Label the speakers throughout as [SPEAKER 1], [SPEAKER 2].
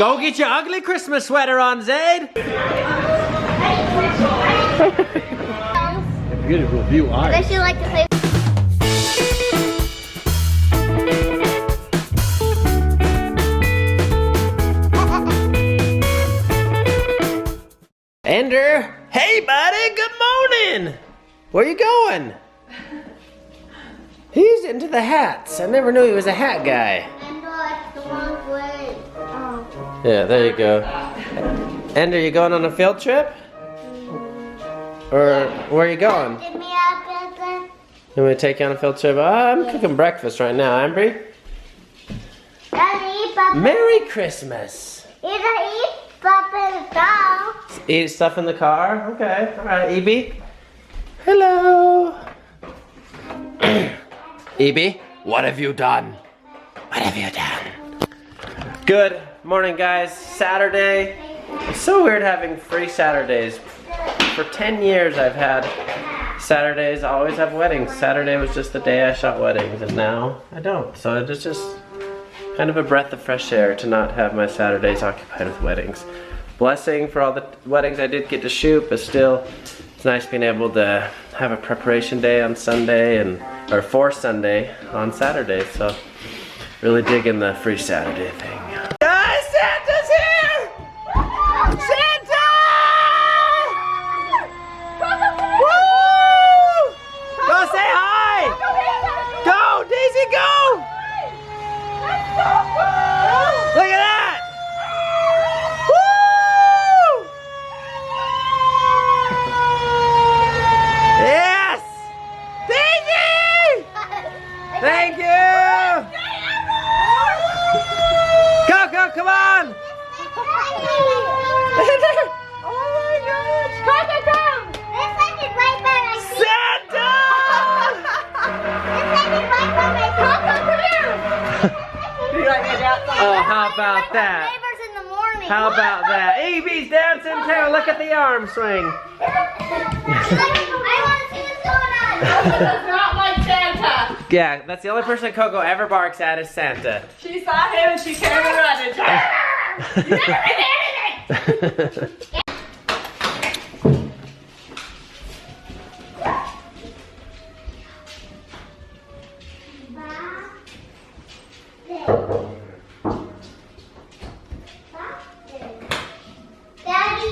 [SPEAKER 1] Go get your ugly Christmas sweater on, Zaid. Beautiful view, eyes.
[SPEAKER 2] I should like to say.
[SPEAKER 1] Ender, hey buddy, good morning. Where you going? He's into the hats. I never knew he was a hat guy.
[SPEAKER 2] It's the wrong way. Oh.
[SPEAKER 1] Yeah, there you go. Ender, you going on a field trip? Or where are you going?
[SPEAKER 2] Give me a present.
[SPEAKER 1] You want me to take you on a field trip? I'm cooking breakfast right now, Ambry.
[SPEAKER 2] Daddy, Papa.
[SPEAKER 1] Merry Christmas.
[SPEAKER 2] Eat Papa in the car.
[SPEAKER 1] Eat stuff in the car? Okay, alright, Evie. Hello. Evie, what have you done? What have you done? Good morning, guys. Saturday. It's so weird having free Saturdays. For 10 years I've had Saturdays, I always have weddings. Saturday was just the day I shot weddings, and now I don't. So it's just kind of a breath of fresh air to not have my Saturdays occupied with weddings. Blessing for all the weddings I did get to shoot, but still it's nice being able to have a preparation day on Sunday or for Sunday on Saturday. So really digging the free Saturday thing. Guys, Santa's here! Santa! Woo! Go say hi! Go, Daisy, go! Look at that! Woo! Yes! Daisy! Thank you! Coco, come on!
[SPEAKER 2] Oh my gosh! Coco, come! This one is right by my feet.
[SPEAKER 1] Santa!
[SPEAKER 2] This one is right by my Coco, come here!
[SPEAKER 1] Oh, how about that?
[SPEAKER 2] Neighbors in the morning.
[SPEAKER 1] How about that? Evie's dancing too. Look at the arm swing.
[SPEAKER 2] I want to see what's going on.
[SPEAKER 3] Does not like Santa.
[SPEAKER 1] Yeah, that's the only person Coco ever barks at is Santa.
[SPEAKER 3] She saw him and she came running. You never did anything.
[SPEAKER 2] Daddy,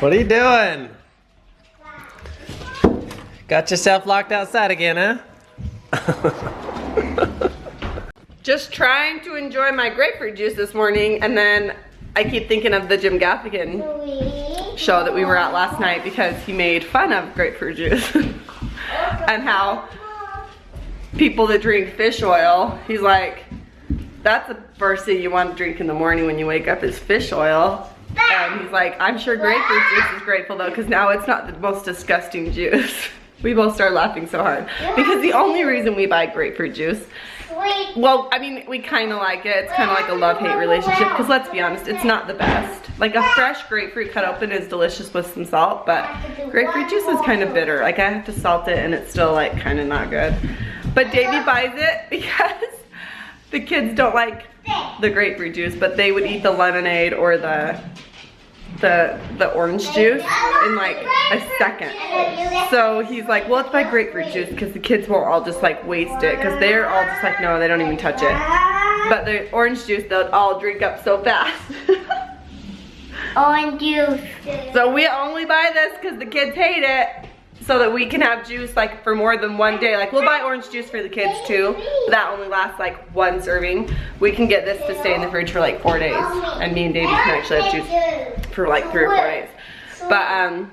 [SPEAKER 1] What are you doing? Got yourself locked outside again, huh?
[SPEAKER 3] Just trying to enjoy my grapefruit juice this morning, and then I keep thinking of the Jim Gaffigan show that we were at last night because he made fun of grapefruit juice and how people that drink fish oil, he's like, that's the first thing you want to drink in the morning when you wake up is fish oil. And he's like, I'm sure grapefruit juice is grateful though, because now it's not the most disgusting juice. We both started laughing so hard because the only reason we buy grapefruit juice, well, I mean, we kind of like it. It's kind of like a love-hate relationship because let's be honest, it's not the best. Like a fresh grapefruit cut open is delicious with some salt, but grapefruit juice is kind of bitter. Like I have to salt it and it's still like kind of not good. But Davey buys it because the kids don't like the grapefruit juice, but they would eat the lemonade or the orange juice in like a second. So he's like, well, let's buy grapefruit juice because the kids won't all just like waste it because they're all just like, no, they don't even touch it. But the orange juice, they'll all drink up so fast.
[SPEAKER 2] Orange juice.
[SPEAKER 3] So we only buy this because the kids hate it, so that we can have juice like for more than one day. Like we'll buy orange juice for the kids too, but that only lasts like one serving. We can get this to stay in the fridge for like 4 days, and me and Davey can actually have juice for like 3 or 4 days. But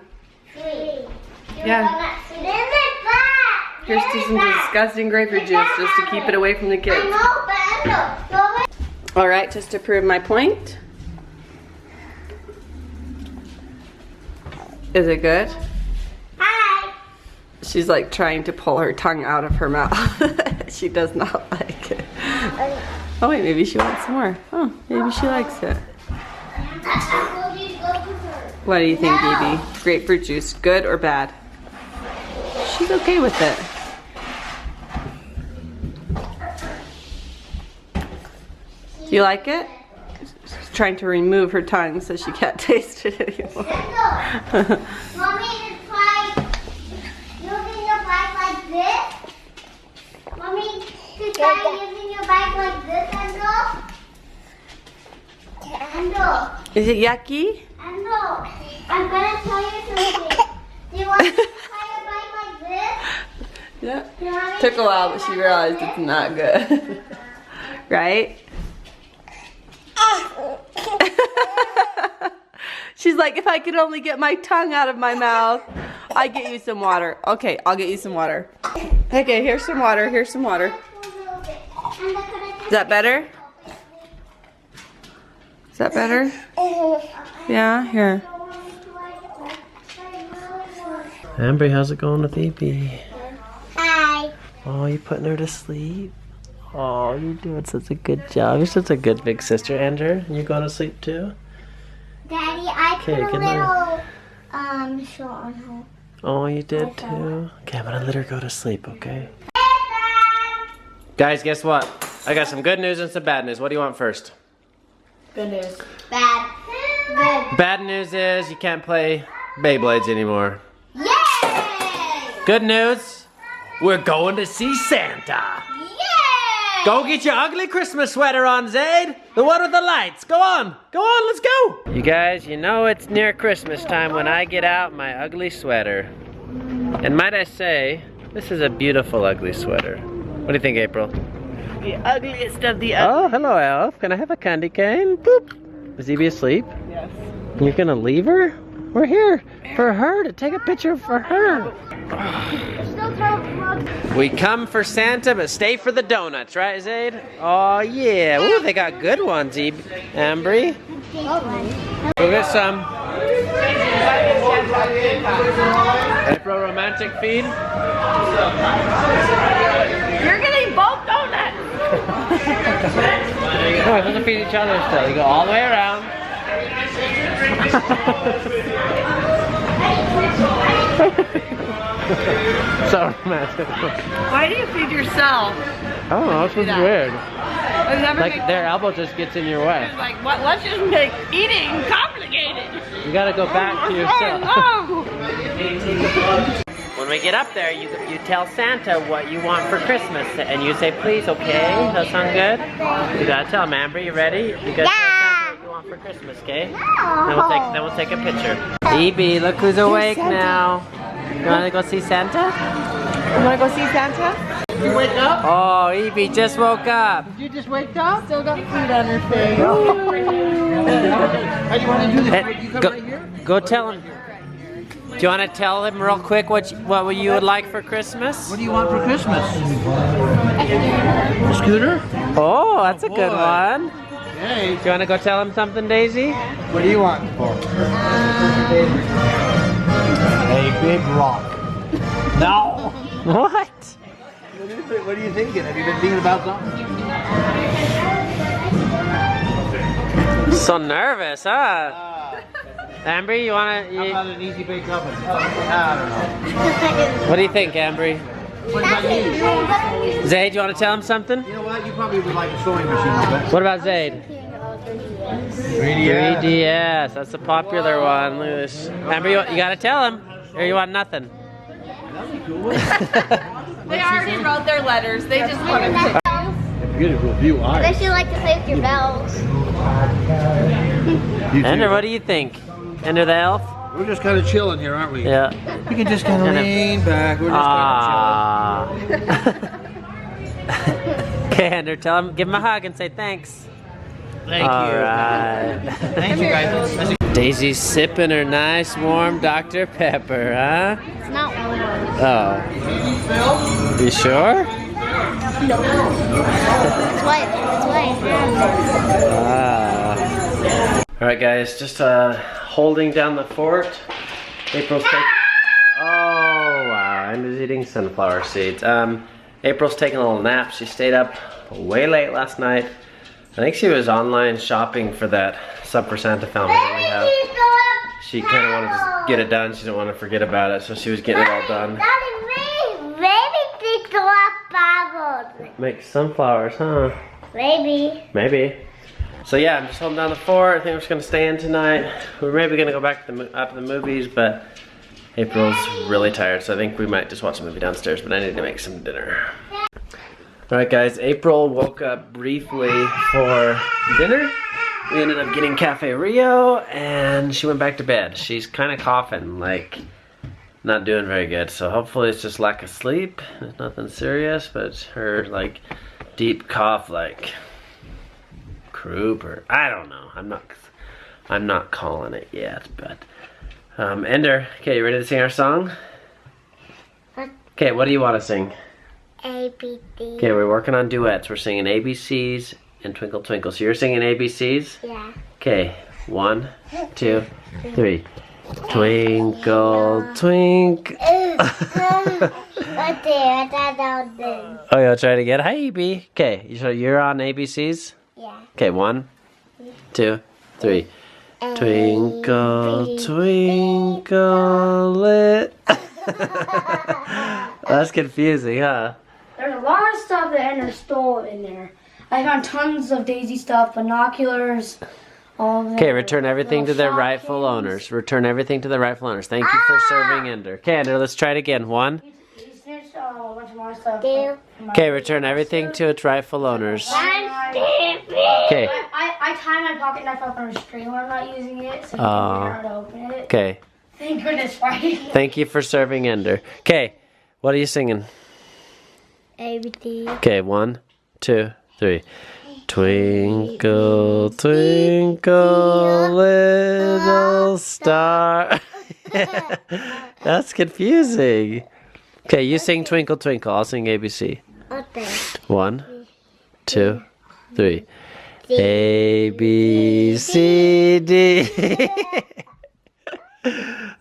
[SPEAKER 3] yeah, here's to some disgusting grapefruit juice just to keep it away from the kids. All right, just to prove my point. Is it good?
[SPEAKER 2] Hi.
[SPEAKER 3] She's like trying to pull her tongue out of her mouth. She does not like it. Oh wait, maybe she wants some more. Oh, maybe she likes it. What do you think, Davey? Grapefruit juice, good or bad? She's okay with it. Do you like it? She's trying to remove her tongue so she can't taste it anymore.
[SPEAKER 2] Mommy, it's like using your bike like this. Mommy, to try using your bike like this, Endo.
[SPEAKER 3] Is it yucky?
[SPEAKER 2] Endo, I'm gonna tell you something. Do you want me to try your bike like this?
[SPEAKER 3] Yeah.
[SPEAKER 2] Do you want me
[SPEAKER 3] Took a
[SPEAKER 2] to
[SPEAKER 3] while,
[SPEAKER 2] try
[SPEAKER 3] but she
[SPEAKER 2] your
[SPEAKER 3] realized
[SPEAKER 2] bike
[SPEAKER 3] it's not good. Right? She's like, if I could only get my tongue out of my mouth, I'd get you some water. Okay, I'll get you some water. Okay, here's some water, here's some water. Is that better? Is that better? Yeah, here.
[SPEAKER 1] Amber, how's it going with Evie?
[SPEAKER 2] Hi.
[SPEAKER 1] Oh, you putting her to sleep? Oh, you're doing such a good job. You're such a good big sister. Andrew, you going to sleep too?
[SPEAKER 2] Daddy, I put
[SPEAKER 1] Okay,
[SPEAKER 2] a
[SPEAKER 1] good
[SPEAKER 2] little short on her.
[SPEAKER 1] Oh, you did too? Okay, I'm gonna let her go to sleep, okay? Guys, guess what? I got some good news and some bad news. What do you want first?
[SPEAKER 3] Good news.
[SPEAKER 2] Bad. Good.
[SPEAKER 1] Bad news is you can't play Beyblades anymore.
[SPEAKER 2] Yay!
[SPEAKER 1] Good news, we're going to see Santa.
[SPEAKER 2] Yay!
[SPEAKER 1] Go get your ugly Christmas sweater on, Zaid. The one with the lights. Go on, let's go. You guys, you know it's near Christmas time when I get out my ugly sweater. And might I say, this is a beautiful ugly sweater. What do you think, April?
[SPEAKER 3] The ugliest of the ugly.
[SPEAKER 1] Oh, hello, Elf. Can I have a candy cane? Boop. Is Evie asleep?
[SPEAKER 3] Yes.
[SPEAKER 1] You're gonna leave her? We're here for her, to take a picture for her. We come for Santa, but stay for the donuts, right, Zaid? Oh, yeah. Ooh, they got good ones, Ambry. Go get some. April, romantic feed.
[SPEAKER 3] You're getting both donuts.
[SPEAKER 1] No, we're supposed to feed each other still. You go all the way around. So romantic.
[SPEAKER 3] Why do you feed yourself?
[SPEAKER 1] I don't know, it's just weird.
[SPEAKER 3] It never
[SPEAKER 1] Like
[SPEAKER 3] makes
[SPEAKER 1] their elbow just gets in your way.
[SPEAKER 3] like, what? Let's just make eating complicated.
[SPEAKER 1] You gotta go back to yourself.
[SPEAKER 3] Oh,
[SPEAKER 1] When we get up there, you tell Santa what you want for Christmas, and you say, please, okay? That sound good? You gotta tell him, Amber, you ready? You gotta tell Santa what you want for Christmas, okay? Then we'll take a picture. Evie, look who's awake now. You wanna go see Santa?
[SPEAKER 3] You wanna go see Santa?
[SPEAKER 4] You wake up?
[SPEAKER 1] Oh, Evie just woke up.
[SPEAKER 4] You just wake up?
[SPEAKER 3] Still got food on her face.
[SPEAKER 4] How do you want to do this?
[SPEAKER 1] Hey,
[SPEAKER 4] You come
[SPEAKER 1] go,
[SPEAKER 4] right here?
[SPEAKER 1] go tell him. Do you want to tell him real quick what you would like for Christmas?
[SPEAKER 4] What do you want for Christmas? A scooter?
[SPEAKER 1] Oh, that's a good
[SPEAKER 4] boy.
[SPEAKER 1] one.
[SPEAKER 4] Hey,
[SPEAKER 1] Do you want to go tell him something, Daisy?
[SPEAKER 4] what do you want for? A big rock. No!
[SPEAKER 1] What?
[SPEAKER 4] What are you thinking? Have you been thinking about something?
[SPEAKER 1] So nervous, huh? Ambry, you want
[SPEAKER 4] How
[SPEAKER 1] to...
[SPEAKER 4] about an easy bake oven? I don't know.
[SPEAKER 1] What do you think, Ambry?
[SPEAKER 4] What about you?
[SPEAKER 1] Zaid, you want to tell him something?
[SPEAKER 4] You know what? You probably would like a sewing machine, I bet.
[SPEAKER 1] What about Zaid? 3DS, that's a popular one. Look at this. Ambry, you got to tell him, or you want nothing?
[SPEAKER 3] They already wrote their letters. They just want to pick.
[SPEAKER 4] Beautiful view,
[SPEAKER 2] I bet you like to play with your bells.
[SPEAKER 1] Ender, what do you think? Ender the elf?
[SPEAKER 4] We're just kind of chilling here, aren't we?
[SPEAKER 1] Yeah.
[SPEAKER 4] We can just kind of lean back. We're just kind of chilling.
[SPEAKER 1] Okay, Ender, tell him, give him a hug and say thanks.
[SPEAKER 4] Thank you.
[SPEAKER 1] All right.
[SPEAKER 4] Thank you, guys.
[SPEAKER 1] Daisy's sipping her nice warm Dr. Pepper, huh?
[SPEAKER 2] It's not really warm.
[SPEAKER 1] Oh. You sure?
[SPEAKER 2] It's white. It's white.
[SPEAKER 1] Ah. All right, guys, just holding down the fort. April's taking... Oh, wow, I'm just eating sunflower seeds. April's taking a little nap. She stayed up way late last night. I think she was online shopping for that Sub for Santa film that we have. she kind of wanted to get it done. She didn't want to forget about it, so she was getting it all done.
[SPEAKER 2] Daddy, maybe they throw up bubbles.
[SPEAKER 1] Make sunflowers, huh? Maybe. So yeah, I'm just holding down the fort. I think we're just gonna stay in tonight. We're maybe gonna go back to out to the movies, but April's really tired, so I think we might just watch a movie downstairs, but I need to make some dinner. Alright guys, April woke up briefly for dinner. We ended up getting Cafe Rio, and she went back to bed. She's kind of coughing, like, not doing very good, so hopefully it's just lack of sleep. It's nothing serious, but it's her, like, deep cough, like, croup, or I don't know. I'm not calling it yet, but, Ender, okay, you ready to sing our song? Okay, what do you want to sing?
[SPEAKER 2] ABC.
[SPEAKER 1] Okay, we're working on duets. We're singing ABCs and Twinkle Twinkle. So you're singing ABCs?
[SPEAKER 2] Yeah.
[SPEAKER 1] Okay, 1, 2, 3. Twinkle, twinkle. Oh, you'll try it again? Hi, AB. Okay, so you're on ABCs?
[SPEAKER 2] Yeah.
[SPEAKER 1] Okay, 1, 2, 3. Twinkle, twinkle, That's confusing, huh?
[SPEAKER 5] There's a lot of stuff that Ender stole in there. I found tons of Daisy stuff, binoculars, all of that.
[SPEAKER 1] Okay, return everything to their
[SPEAKER 5] shop
[SPEAKER 1] rightful
[SPEAKER 5] cans.
[SPEAKER 1] owners. Return everything to the rightful owners. Thank you for serving Ender. Okay, Ender, let's try it again. 1.
[SPEAKER 5] He snitched a bunch of my stuff.
[SPEAKER 1] Okay, return everything to its rightful owners. Okay.
[SPEAKER 5] I tied my pocket knife up on a string when I'm not using it, so you can figure out how to open it.
[SPEAKER 1] Okay.
[SPEAKER 5] Thank goodness, right?
[SPEAKER 1] Thank you for serving Ender. Okay, what are you singing?
[SPEAKER 2] ABC.
[SPEAKER 1] Okay, 1, 2, 3. Twinkle, twinkle, little star. That's confusing. Okay, you sing Twinkle, Twinkle. I'll sing ABC.
[SPEAKER 2] Okay.
[SPEAKER 1] 1, 2, 3. A, B, C, D.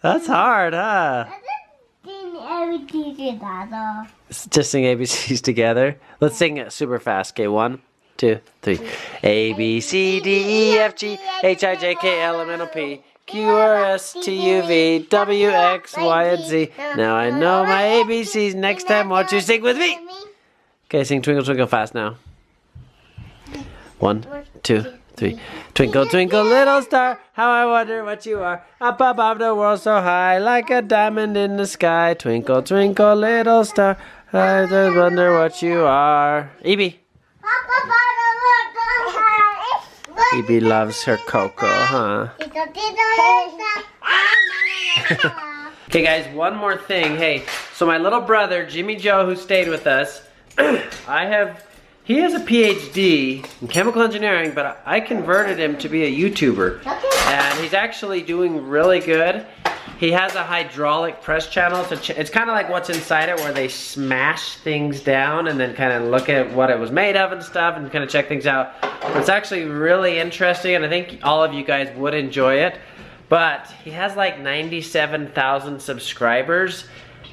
[SPEAKER 1] That's hard, huh? Just sing ABCs together. Let's sing it super fast. Okay, 1, 2, 3. A, B, C, D, E, F, G, H, I, J, K, L, M, N, O, P, Q, R, S, T, U, V, W, X, Y, and Z. Now I know my ABCs. Next time, won't you sing with me? Okay, sing Twinkle, Twinkle fast now. 1, 2, 3. Twinkle, twinkle, little star, how I wonder what you are. Up above the world so high, like a diamond in the sky. Twinkle, twinkle, little star, I just wonder what you are. Evie. Evie loves her cocoa, huh? Okay guys, one more thing. Hey, so my little brother, Jimmy Joe, who stayed with us, he has a PhD in chemical engineering, but I converted him to be a YouTuber. And he's actually doing really good. He has a hydraulic press channel. It's kind of like what's inside it, where they smash things down and then kind of look at what it was made of and stuff and kind of check things out. But it's actually really interesting, and I think all of you guys would enjoy it. But he has like 97,000 subscribers.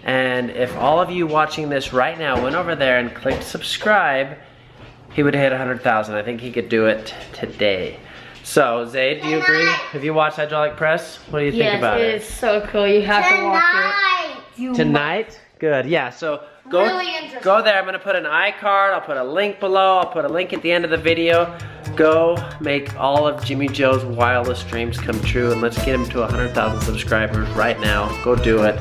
[SPEAKER 1] And if all of you watching this right now went over there and clicked subscribe, he would hit 100,000. I think he could do it today. So, Zayd, do you agree? Have you watched Hydraulic Press? What do you think about it?
[SPEAKER 3] Yes, it is so cool. You have to watch it.
[SPEAKER 1] Tonight? Good, yeah. So, go there. I'm going to put an iCard. I'll put a link below. I'll put a link at the end of the video. Go make all of Jimmy Joe's wildest dreams come true, and let's get him to 100,000 subscribers right now. Go do it.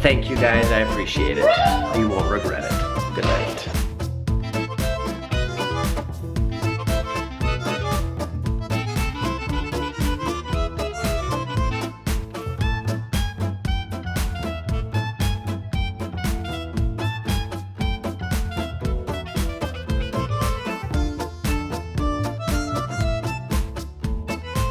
[SPEAKER 1] Thank you guys. I appreciate it. You won't regret it. Good night.